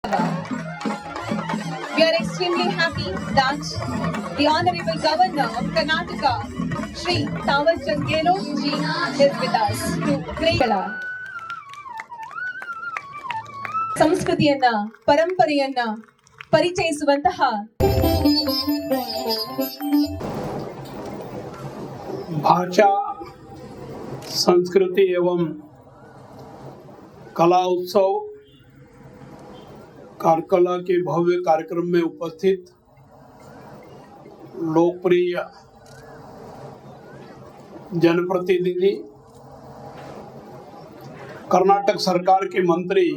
We are extremely happy that the Honorable Governor of Karnataka, Shri Thawar Chand Gehlot ji, is with us to great ಸಂಸ್ಕೃತಿಯನ್ನ ಪರಂಪರೆಯನ್ನ ಪರಿಚಯಿಸುವಂತಹ भाषा संस्कृति एवं कला उत्सव कार्यकला के भव्य कार्यक्रम में उपस्थित लोकप्रिय जनप्रतिनिधि कर्नाटक सरकार के मंत्री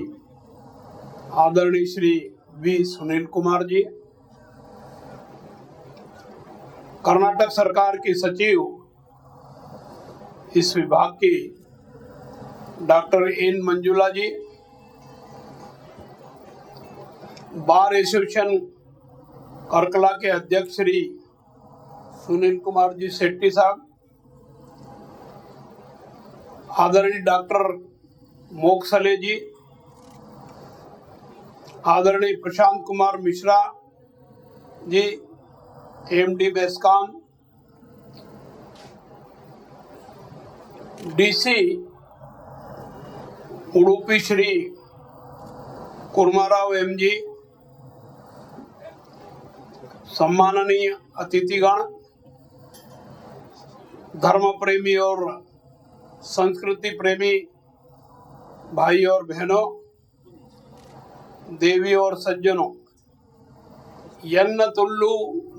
आदरणीय श्री वी सुनील कुमार जी, कर्नाटक सरकार के सचिव इस विभाग की डॉक्टर एन मंजुला जी, बार एसोसिएशन करकला के अध्यक्ष श्री सुनील कुमार जी शेट्टी साहब, आदरणीय डॉक्टर मोक्षले जी, आदरणीय Prashant Kumar Mishra ji, MD BESCOM, DC Udupi Shri Kurmarao M ji, सम्माननीय अतिथिगण, धर्म प्रेमी और संस्कृति प्रेमी भाई और बहनों, देवी और सज्जनों, यन्न तुल्लु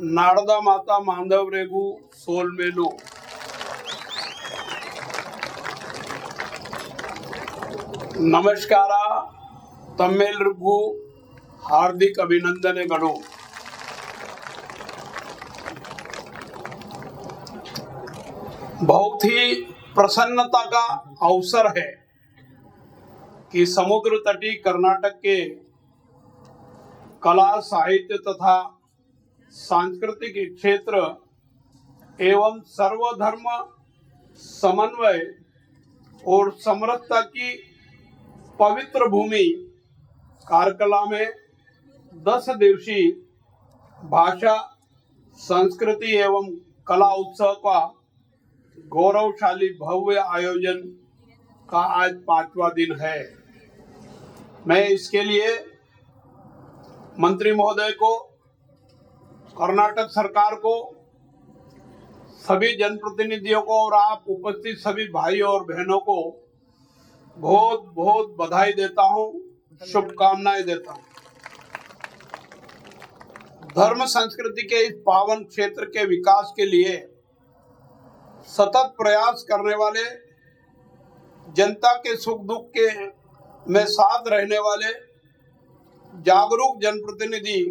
नाडदा माता मांधवरेगु सोलमेलु। ನಮಸ್ಕಾರ, ತಮ್ಮೆಲ್ಲರಿಗೂ हार्दिक अभिनंदनेಗಳು। बहुत ही प्रसन्नता का अवसर है कि समुद्र तटीय कर्नाटक के कला, साहित्य तथा सांस्कृतिक क्षेत्र एवं सर्वधर्म समन्वय और समरसता की पवित्र भूमि कार्यकला में 10 दिवसीय भाषा, संस्कृति एवं कला उत्सव का गौरवशाली भव्य आयोजन का आज 5वां दिन है। मैं इसके लिए मंत्री महोदय को, कर्नाटक सरकार को, सभी जनप्रतिनिधियों को और आप उपस्थित सभी भाई और बहनों को बहुत बहुत बधाई देता हूं, शुभकामनाएं देता हूं। धर्म संस्कृति के इस पावन क्षेत्र के विकास के लिए सतत प्रयास करने वाले, जनता के सुख दुख के में साथ रहने वाले जागरूक जनप्रतिनिधि,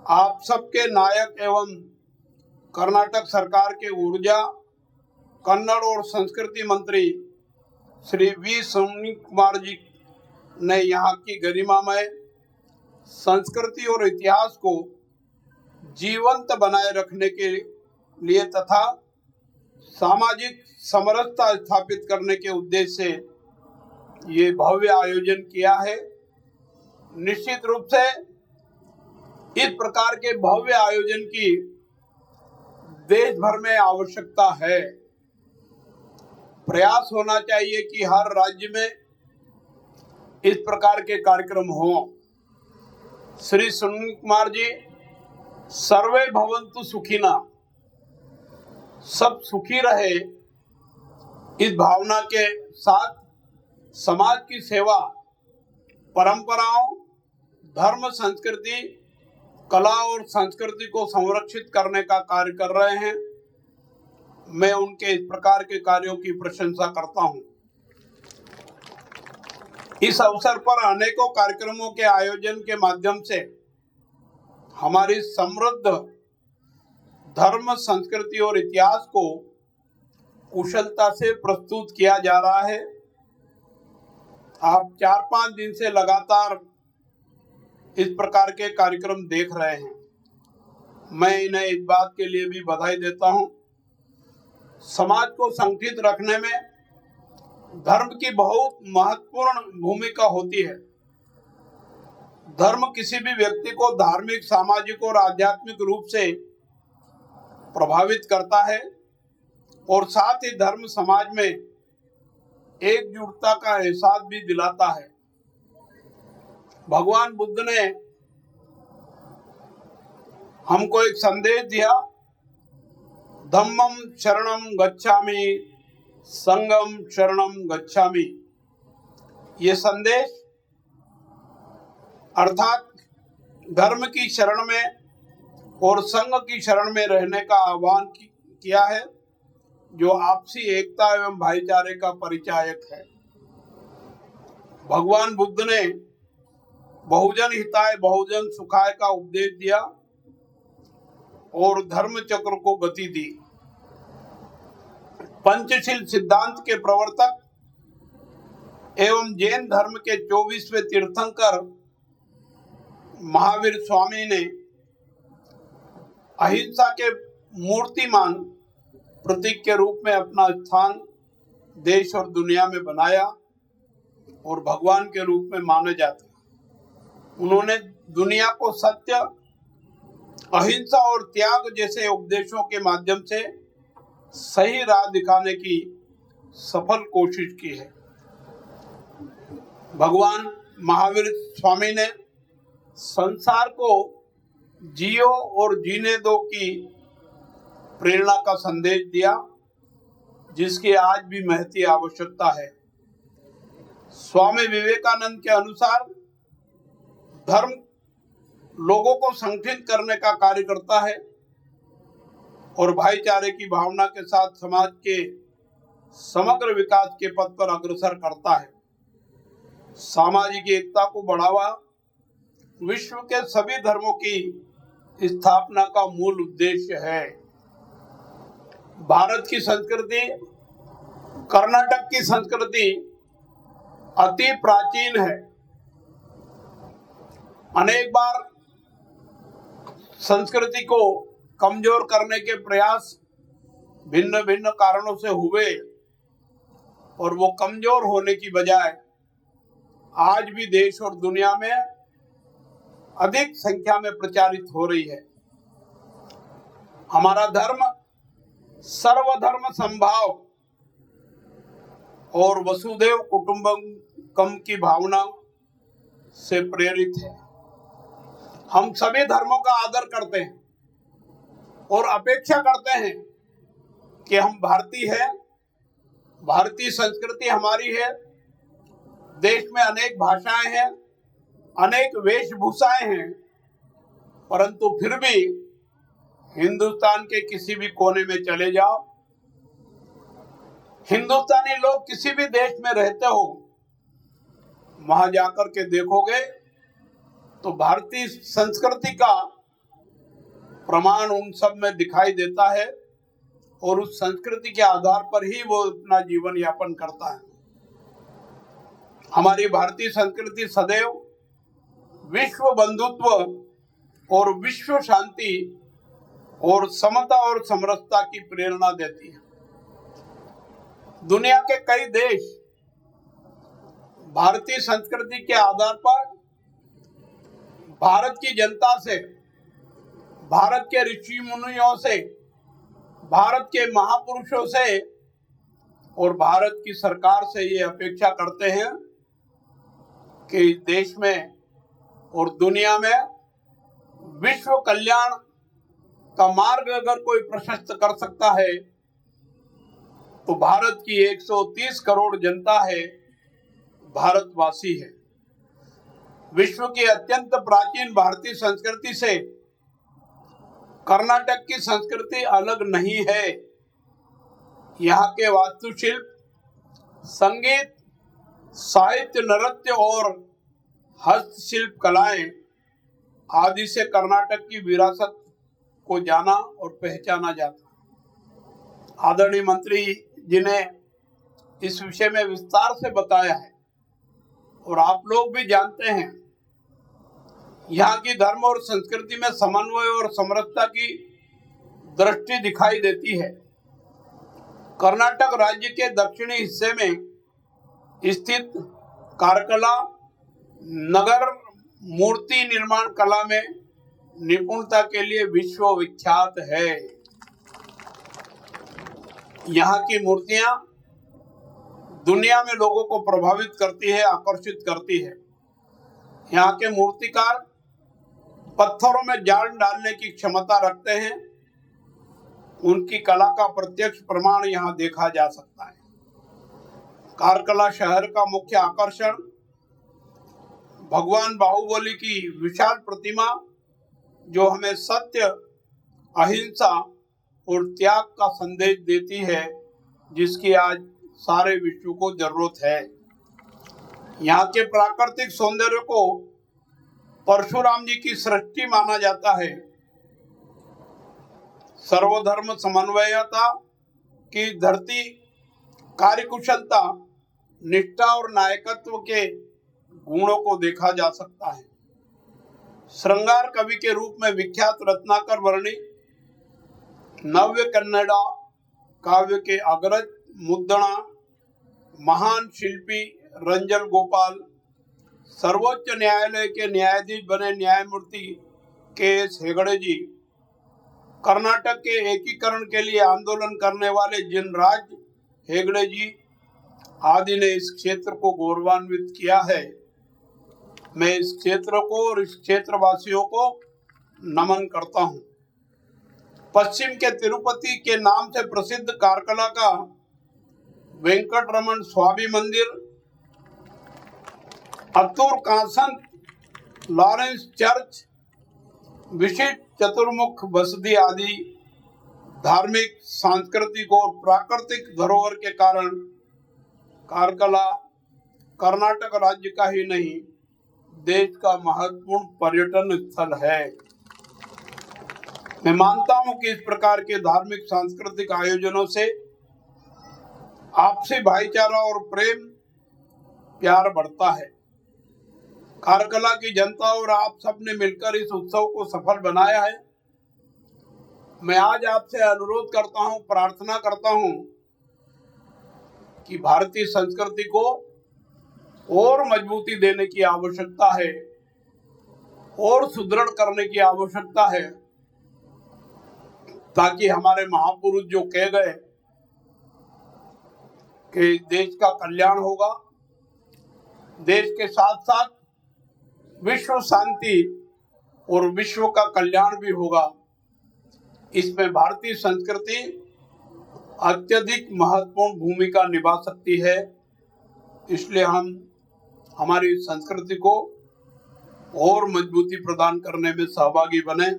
आप सबके नायक एवं कर्नाटक सरकार के ऊर्जा, कन्नड़ और संस्कृति मंत्री श्री वी सुनील कुमार जी ने यहाँ की गरिमामय संस्कृति और इतिहास को जीवंत बनाए रखने के लिए तथा सामाजिक समरसता स्थापित करने के उद्देश्य से ये भव्य आयोजन किया है। निश्चित रूप से इस प्रकार के भव्य आयोजन की देश भर में आवश्यकता है। प्रयास होना चाहिए कि हर राज्य में इस प्रकार के कार्यक्रम हो। श्री सुनील कुमार जी, सर्वे भवन्तु सुखिना, सब सुखी रहे, इस भावना के साथ समाज की सेवा, परंपराओं, धर्म, संस्कृति, कला और संस्कृति को संरक्षित करने का कार्य कर रहे हैं। मैं उनके इस प्रकार के कार्यों की प्रशंसा करता हूं। इस अवसर पर अनेकों कार्यक्रमों के आयोजन के माध्यम से हमारी समृद्ध धर्म, संस्कृति और इतिहास को कुशलता से प्रस्तुत किया जा रहा है। आप 4-5 दिन से लगातार इस प्रकार के कार्यक्रम देख रहे हैं। मैं इन्हें इस बात के लिए भी बधाई देता हूं। समाज को संगठित रखने में धर्म की बहुत महत्वपूर्ण भूमिका होती है। धर्म किसी भी व्यक्ति को धार्मिक, सामाजिक और आध्यात्मिक रूप से प्रभावित करता है और साथ ही धर्म समाज में एकजुटता का एहसास भी दिलाता है। भगवान बुद्ध ने हमको एक संदेश दिया, धम्मम शरणम गच्छामि, संगम शरणम गच्छामि। ये संदेश अर्थात धर्म की शरण में और संघ की शरण में रहने का आह्वान किया है, जो आपसी एकता एवं भाईचारे का परिचायक है। भगवान बुद्ध ने बहुजन हिताय बहुजन सुखाय का उपदेश दिया और धर्म चक्र को गति दी। पंचशील सिद्धांत के प्रवर्तक एवं जैन धर्म के 24वें तीर्थंकर महावीर स्वामी ने अहिंसा के मूर्तिमान प्रतीक के रूप में अपना स्थान देश और दुनिया में बनाया और भगवान के रूप में माने जाते हैं। उन्होंने दुनिया को सत्य, अहिंसा और त्याग जैसे उपदेशों के माध्यम से सही राह दिखाने की सफल कोशिश की है। भगवान महावीर स्वामी ने संसार को जियो और जीने दो की प्रेरणा का संदेश दिया, जिसकी आज भी महती आवश्यकता है। स्वामी विवेकानंद के अनुसार धर्म लोगों को संगठित करने का कार्य करता है और भाईचारे की भावना के साथ समाज के समग्र विकास के पथ पर अग्रसर करता है। सामाजिक एकता को बढ़ावा विश्व के सभी धर्मों की स्थापना का मूल उद्देश्य है। भारत की संस्कृति, कर्नाटक की संस्कृति अति प्राचीन है। अनेक बार संस्कृति को कमजोर करने के प्रयास भिन्न भिन्न कारणों से हुए और वो कमजोर होने की बजाय आज भी देश और दुनिया में अधिक संख्या में प्रचारित हो रही है। हमारा धर्म सर्वधर्म संभाव और वसुधैव कुटुंबकम की भावना से प्रेरित है। हम सभी धर्मों का आदर करते हैं और अपेक्षा करते हैं कि हम भारतीय हैं, भारतीय संस्कृति हमारी है, देश में अनेक भाषाएं हैं, अनेक वेशभूषाएं हैं, परंतु फिर भी हिंदुस्तान के किसी भी कोने में चले जाओ, हिंदुस्तानी लोग किसी भी देश में रहते हो, वहां जाकर के देखोगे तो भारतीय संस्कृति का प्रमाण उन सब में दिखाई देता है और उस संस्कृति के आधार पर ही वो अपना जीवन यापन करता है। हमारी भारतीय संस्कृति सदैव विश्व बंधुत्व और विश्व शांति और समता और समरसता की प्रेरणा देती है। दुनिया के कई देश भारतीय संस्कृति के आधार पर भारत की जनता से, भारत के ऋषि मुनियों से, भारत के महापुरुषों से और भारत की सरकार से ये अपेक्षा करते हैं कि देश में और दुनिया में विश्व कल्याण का मार्ग अगर कोई प्रशस्त कर सकता है तो भारत की 130 करोड़ जनता है, भारतवासी है। विश्व की अत्यंत प्राचीन भारतीय संस्कृति से कर्नाटक की संस्कृति अलग नहीं है। यहाँ के वास्तुशिल्प, संगीत, साहित्य, नृत्य और हस्तशिल्प कलाएं आदि से कर्नाटक की विरासत को जाना और पहचाना जाता। आदरणीय मंत्री जी ने इस विषय में विस्तार से बताया है और आप लोग भी जानते हैं। यहाँ की धर्म और संस्कृति में समन्वय और समरसता की दृष्टि दिखाई देती है। कर्नाटक राज्य के दक्षिणी हिस्से में स्थित कारकला नगर मूर्ति निर्माण कला में निपुणता के लिए विश्वविख्यात है। यहाँ की मूर्तियां दुनिया में लोगों को प्रभावित करती है, आकर्षित करती है। यहाँ के मूर्तिकार पत्थरों में जान डालने की क्षमता रखते हैं। उनकी कला का प्रत्यक्ष प्रमाण यहाँ देखा जा सकता है। कारकला शहर का मुख्य आकर्षण भगवान बाहुबली की विशाल प्रतिमा, जो हमें सत्य, अहिंसा और त्याग का संदेश देती है, जिसकी आज सारे विश्व को जरूरत है। यहाँ के प्राकृतिक सौंदर्य को परशुराम जी की सृष्टि माना जाता है। सर्वधर्म समन्वयता की धरती, कार्यकुशलता, निष्ठा और नायकत्व के गुणों को देखा जा सकता है। श्रृंगार कवि के रूप में विख्यात रत्नाकर वर्णी नव्य कन्नड़ा काव्य के अग्रज मुद्रणा, महान शिल्पी रंजन गोपाल, सर्वोच्च न्यायालय के न्यायाधीश बने न्यायमूर्ति के.एस. हेगड़े जी, कर्नाटक के एकीकरण के लिए आंदोलन करने वाले जिनराज हेगड़े जी आदि ने इस क्षेत्र को गौरवान्वित किया है। मैं इस क्षेत्र को और इस क्षेत्रवासियों को नमन करता हूँ। पश्चिम के तिरुपति के नाम से प्रसिद्ध कारकला का वेंकटरमण स्वामी मंदिर, अतुर कांसन, लॉरेंस चर्च, विशिष्ट चतुर्मुख बसदी आदि धार्मिक, सांस्कृतिक और प्राकृतिक धरोहर के कारण कारकला कर्नाटक राज्य का ही नहीं, देश का महत्वपूर्ण पर्यटन स्थल है। मैं मानता हूं कि इस प्रकार के धार्मिक सांस्कृतिक आयोजनों से आपसी भाईचारा और प्रेम प्यार बढ़ता है। कारकला की जनता और आप सबने मिलकर इस उत्सव को सफल बनाया है। मैं आज आपसे अनुरोध करता हूं, प्रार्थना करता हूं कि भारतीय संस्कृति को और मजबूती देने की आवश्यकता है और सुदृढ़ करने की आवश्यकता है, ताकि हमारे महापुरुष जो कह गए कि देश का कल्याण होगा, देश के साथ साथ विश्व शांति और विश्व का कल्याण भी होगा, इसमें भारतीय संस्कृति अत्यधिक महत्वपूर्ण भूमिका निभा सकती है। इसलिए हम हमारी संस्कृति को और मजबूती प्रदान करने में सहभागी बने।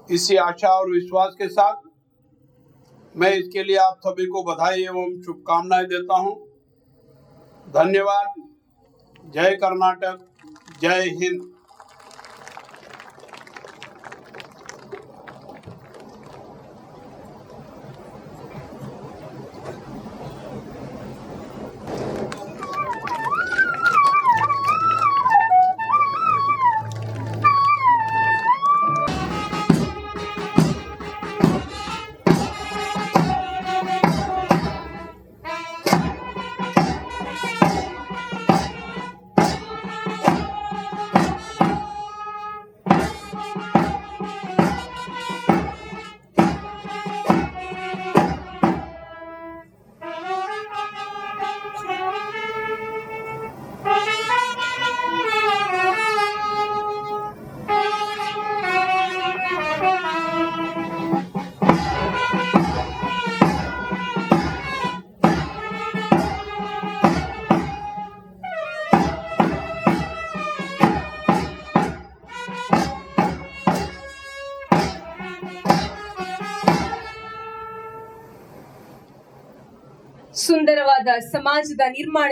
इसी आशा और विश्वास के साथ मैं इसके लिए आप सभी को बधाई एवं शुभकामनाएं देता हूं। धन्यवाद। जय कर्नाटक, जय हिंद। ಸುಂದರವಾದ ಸಮಾಜದ ನಿರ್ಮಾಣ